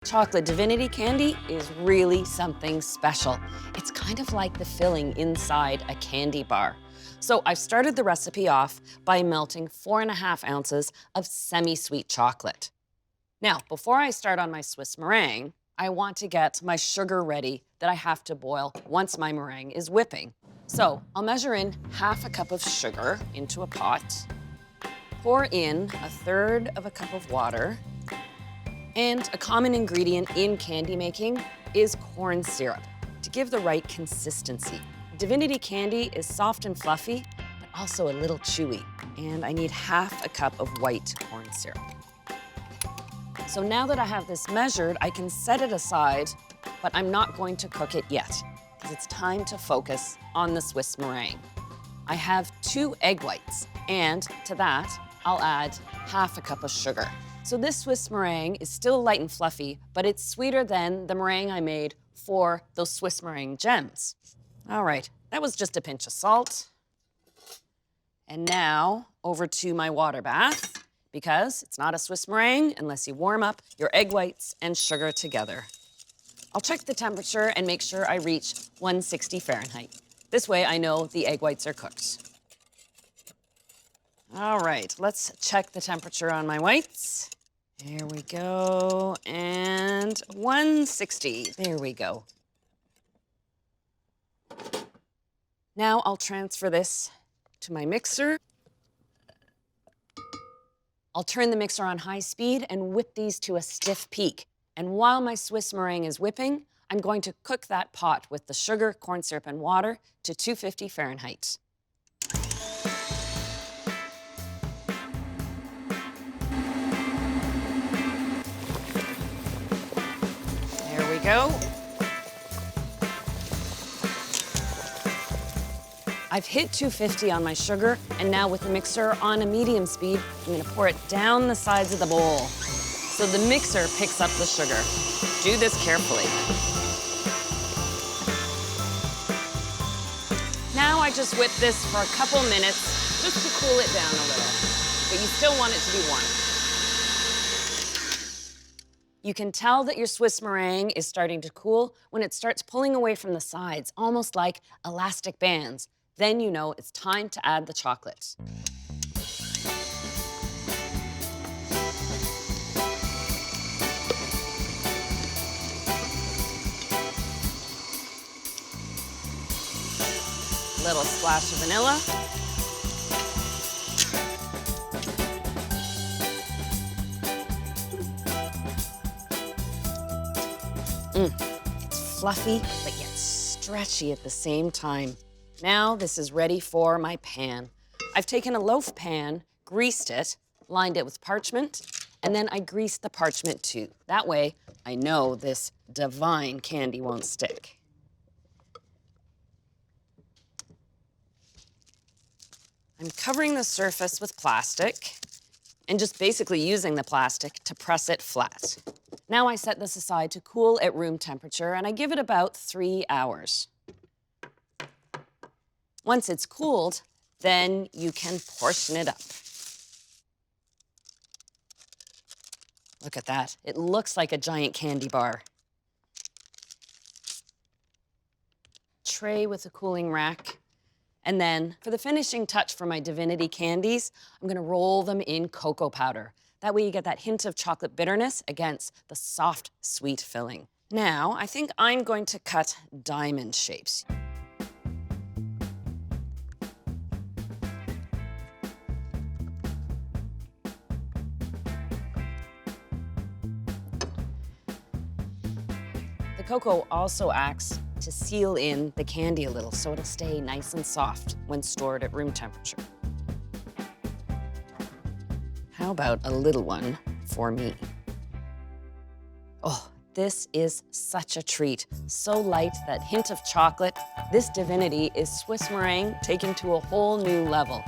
Chocolate Divinity Candy is really something special. It's kind of like the filling inside a candy bar. So I've started the recipe off by melting 4.5 ounces of semi-sweet chocolate. Now, before I start on my Swiss meringue, I want to get my sugar ready that I have to boil once my meringue is whipping. So I'll measure in 1/2 cup of sugar into a pot, pour in 1/3 cup of water, and a common ingredient in candy making is corn syrup to give the right consistency. Divinity Candy is soft and fluffy, but also a little chewy. And I need 1/2 cup of white corn syrup. So now that I have this measured, I can set it aside, but I'm not going to cook it yet because it's time to focus on the Swiss meringue. I have 2 egg whites, and to that, I'll add 1/2 cup of sugar. So this Swiss meringue is still light and fluffy, but it's sweeter than the meringue I made for those Swiss meringue gems. All right, that was just a pinch of salt. And now over to my water bath, because it's not a Swiss meringue unless you warm up your egg whites and sugar together. I'll check the temperature and make sure I reach 160 Fahrenheit. This way I know the egg whites are cooked. All right, let's check the temperature on my whites. There we go, and 160, there we go. Now I'll transfer this to my mixer. I'll turn the mixer on high speed and whip these to a stiff peak. And while my Swiss meringue is whipping, I'm going to cook that pot with the sugar, corn syrup, and water to 250 Fahrenheit. There we go. I've hit 250 on my sugar, and now with the mixer on a medium speed, I'm gonna pour it down the sides of the bowl so the mixer picks up the sugar. Do this carefully. Now I just whip this for a couple minutes just to cool it down a little, but you still want it to be warm. You can tell that your Swiss meringue is starting to cool when it starts pulling away from the sides, almost like elastic bands. Then you know it's time to add the chocolate. Little splash of vanilla. It's fluffy, but yet stretchy at the same time. Now this is ready for my pan. I've taken a loaf pan, greased it, lined it with parchment, and then I greased the parchment too. That way, I know this divine candy won't stick. I'm covering the surface with plastic and just basically using the plastic to press it flat. Now I set this aside to cool at room temperature, and I give it about 3 hours. Once it's cooled, then you can portion it up. Look at that. It looks like a giant candy bar. Tray with a cooling rack. And then for the finishing touch for my Divinity candies, I'm gonna roll them in cocoa powder. That way you get that hint of chocolate bitterness against the soft, sweet filling. Now, I think I'm going to cut diamond shapes. The cocoa also acts to seal in the candy a little so it'll stay nice and soft when stored at room temperature. How about a little one for me? Oh, this is such a treat. So light, that hint of chocolate. This Divinity is Swiss meringue taken to a whole new level.